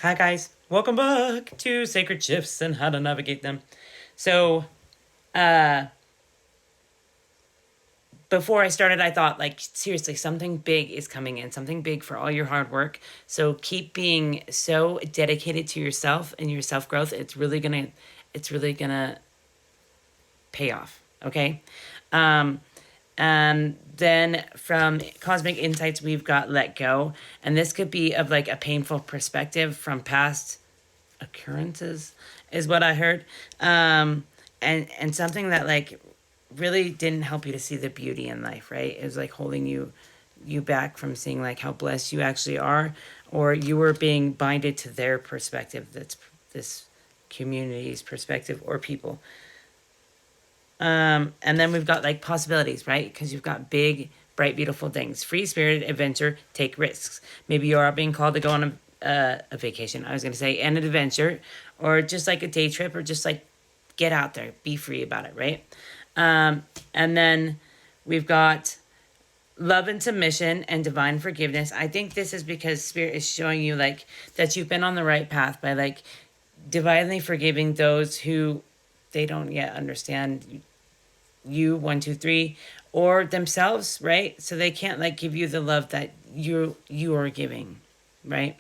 Hi guys, welcome back to Sacred Shifts and how to navigate them. So, uh, before I started, I thought like seriously, something big is coming in, something big for all your hard work. So keep being so dedicated to yourself and your self growth. It's really gonna pay off. Okay. Um, and then from Cosmic Insights, we've got Let Go, and this could be of like a painful perspective from past occurrences is what I heard. And something that like really didn't help you to see the beauty in life, right? It was like holding you back from seeing like how blessed you actually are, or you were being binded to their perspective. That's this community's perspective or people. And then we've got like possibilities, right? Because you've got big, bright, beautiful things. Free spirited adventure, take risks. Maybe you are being called to go on a vacation. I was going to say, and an adventure, or just like a day trip, or just like get out there, be free about it, right? And then we've got love and submission and divine forgiveness. I think this is because Spirit is showing you like that you've been on the right path by like divinely forgiving those who they don't yet understand you 1 2 3 or themselves, right? So they can't like give you the love that you are giving, right?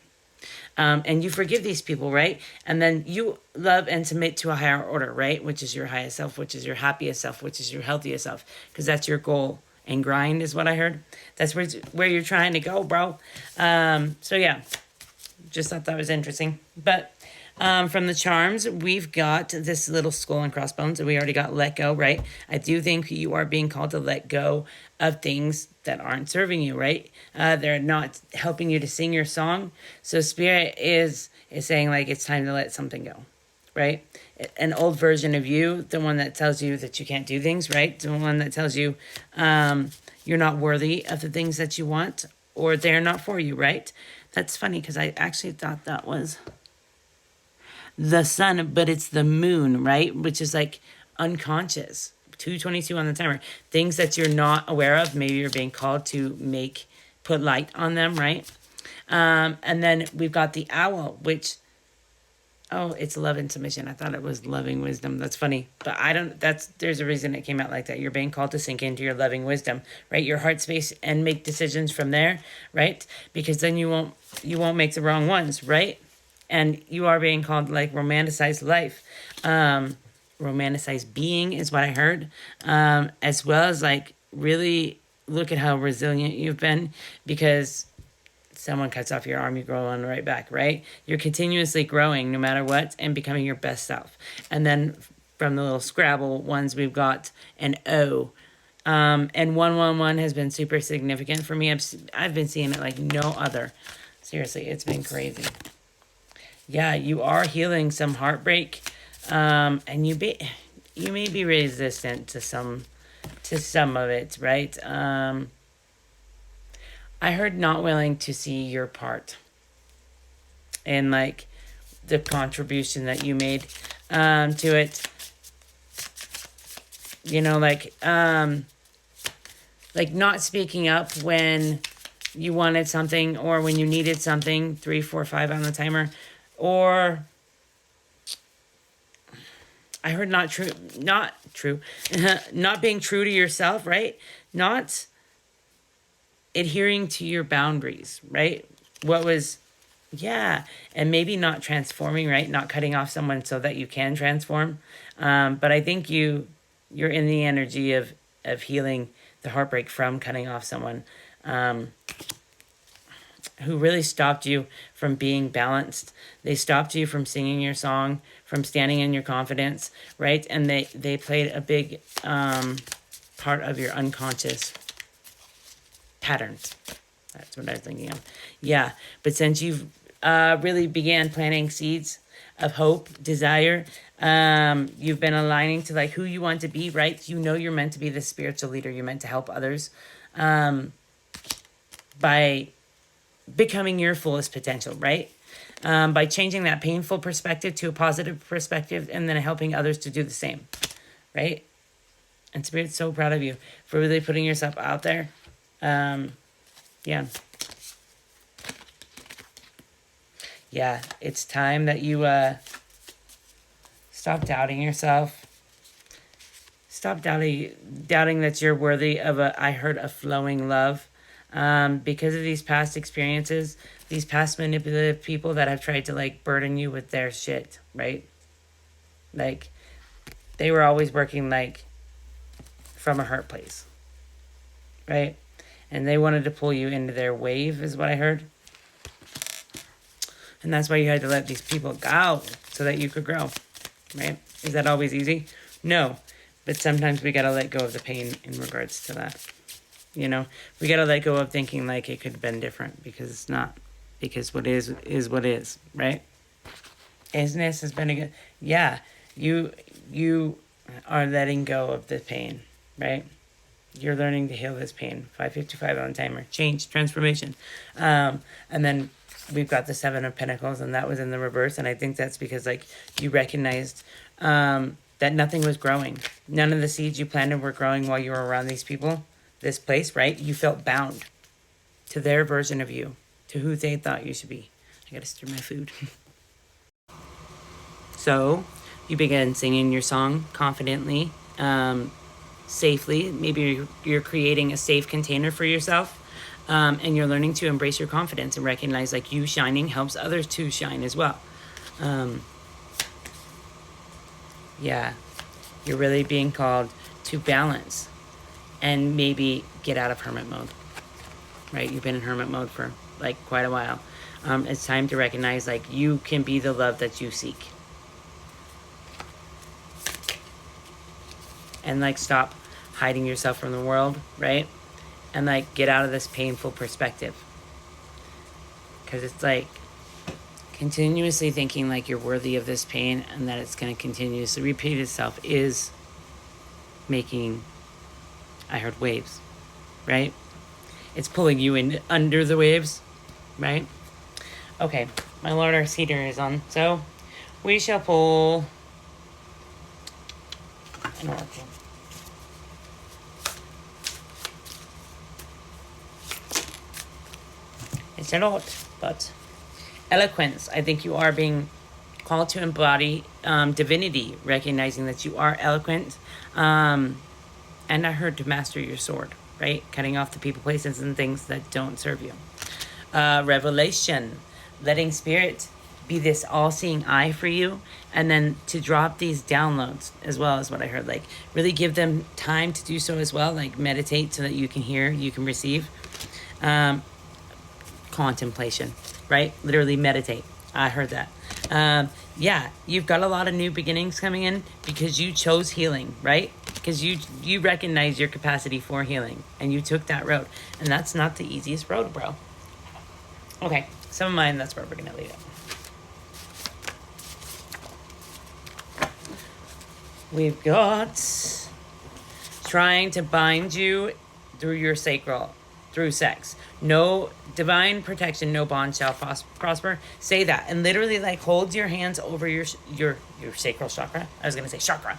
And you forgive these people, right? And then you love and submit to a higher order, right? Which is your highest self, which is your happiest self, which is your healthiest self, because that's your goal. And grind is what I heard. That's where you're trying to go, bro. So yeah, just thought that was interesting. But from the charms, we've got this little skull and crossbones, and we already got let go, right? I do think you are being called to let go of things that aren't serving you, right? They're not helping you to sing your song. So Spirit is saying like it's time to let something go, right? An old version of you, the one that tells you that you can't do things, right? The one that tells you you're not worthy of the things that you want, or they're not for you, right? That's funny because I actually thought that was the sun, but it's the moon, right? Which is like unconscious. 222 on the timer. Things that you're not aware of, maybe you're being called to put light on them, right? And then we've got the owl, which, oh, it's love and submission. I thought it was loving wisdom. That's funny. But I don't, there's a reason it came out like that. You're being called to sink into your loving wisdom, right? Your heart space and make decisions from there, right? Because then you won't make the wrong ones, right? And you are being called to like romanticize life. Romanticize being is what I heard. As well as like really look at how resilient you've been, because someone cuts off your arm, you grow on right back, right? You're continuously growing no matter what and becoming your best self. And then from the little Scrabble ones, we've got an O. And 111 has been super significant for me. I've been seeing it like no other. Seriously, it's been crazy. Yeah, you are healing some heartbreak, and you may be resistant to some of it, right? I heard not willing to see your part and like the contribution that you made to it. You know, like not speaking up when you wanted something or when you needed something. 3 4 5 on the timer, or I heard not true, not being true to yourself, right? Not adhering to your boundaries, right? What was, yeah, and maybe not transforming, right? Not cutting off someone so that you can transform. But I think you're in the energy of healing the heartbreak from cutting off someone who really stopped you from being balanced. They stopped you from singing your song, from standing in your confidence, right? And they played a big part of your unconscious patterns. That's what I was thinking of. Yeah, but since you've really began planting seeds of hope, desire, you've been aligning to like who you want to be, right? You know you're meant to be the spiritual leader. You're meant to help others by becoming your fullest potential, right? By changing that painful perspective to a positive perspective and then helping others to do the same, right? And Spirit's so proud of you for really putting yourself out there. Yeah. Yeah, it's time that you stop doubting yourself. Stop doubting that you're worthy of a flowing love. Because of these past experiences, these past manipulative people that have tried to like burden you with their shit, right? Like they were always working like from a hurt place, right? And they wanted to pull you into their wave, is what I heard. And that's why you had to let these people go so that you could grow, right? Is that always easy? No. But sometimes we got to let go of the pain in regards to that. You know, we got to let go of thinking like it could have been different because it's not. Because what is what is, right? Isness has been a good... Yeah, you are letting go of the pain, right? You're learning to heal this pain. 5:55 on timer. Change, transformation. And then we've got the Seven of Pentacles, and that was in the reverse. And I think that's because like you recognized that nothing was growing. None of the seeds you planted were growing while you were around these people, this place, right? You felt bound to their version of you, to who they thought you should be. I gotta stir my food. So you begin singing your song confidently, safely. Maybe you're creating a safe container for yourself, and you're learning to embrace your confidence and recognize like you shining helps others to shine as well. Yeah, you're really being called to balance and maybe get out of hermit mode, right? You've been in hermit mode for like quite a while. It's time to recognize like you can be the love that you seek. And like stop hiding yourself from the world, right? And like get out of this painful perspective. Because it's like continuously thinking like you're worthy of this pain and that it's going to continuously repeat itself is making, I heard, waves, right? It's pulling you in under the waves, right? Okay, my Lord Earth Seeder is on, so we shall pull an oracle. It's a lot, but eloquence. I think you are being called to embody divinity, recognizing that you are eloquent. And I heard to master your sword, right? Cutting off the people, places, and things that don't serve you. Revelation, letting spirit be this all-seeing eye for you, and then to drop these downloads as well as what I heard. Like really give them time to do so as well. Like meditate so that you can hear, you can receive. Contemplation, right? Literally meditate. I heard that. Yeah, you've got a lot of new beginnings coming in because you chose healing, right? Because you recognize your capacity for healing and you took that road. And that's not the easiest road, bro. Okay, some of mine, that's where we're going to leave it. We've got trying to bind you through your sacral, through sex. No divine protection, no bond shall prosper. Say that and literally like hold your hands over your sacral chakra. I was gonna say chakra.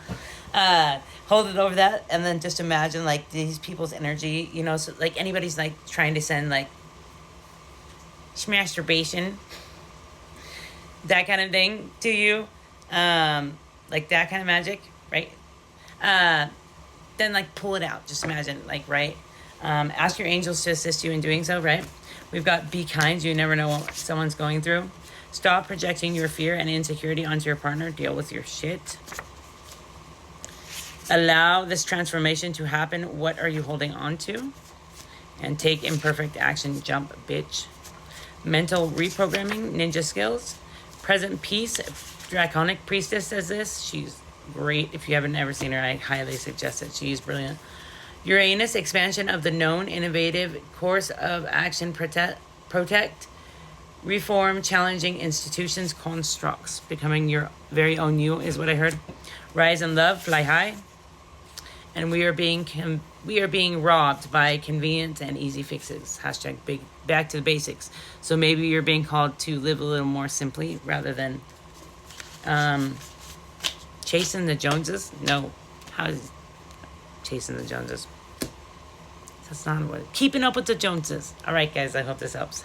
Hold it over that and then just imagine like these people's energy. You know, so like anybody's like trying to send like masturbation, that kind of thing to you, like that kind of magic, right? Then like pull it out. Just imagine like right. Ask your angels to assist you in doing so, right? We've got be kind. You never know what someone's going through. Stop projecting your fear and insecurity onto your partner. Deal with your shit. Allow this transformation to happen. What are you holding on to? And take imperfect action. Jump, bitch. Mental reprogramming, ninja skills. Present peace. Draconic priestess says this. She's great. If you haven't ever seen her, I highly suggest it. She's brilliant. Uranus, expansion of the known, innovative course of action, protect, reform, challenging institutions, constructs, becoming your very own you is what I heard. Rise in love, fly high, and we are being robbed by convenience and easy fixes. Hashtag big back to the basics. So maybe you're being called to live a little more simply rather than chasing the Joneses. No, how is chasing the Joneses? That's not what. Keeping up with the Joneses. All right, guys. I hope this helps.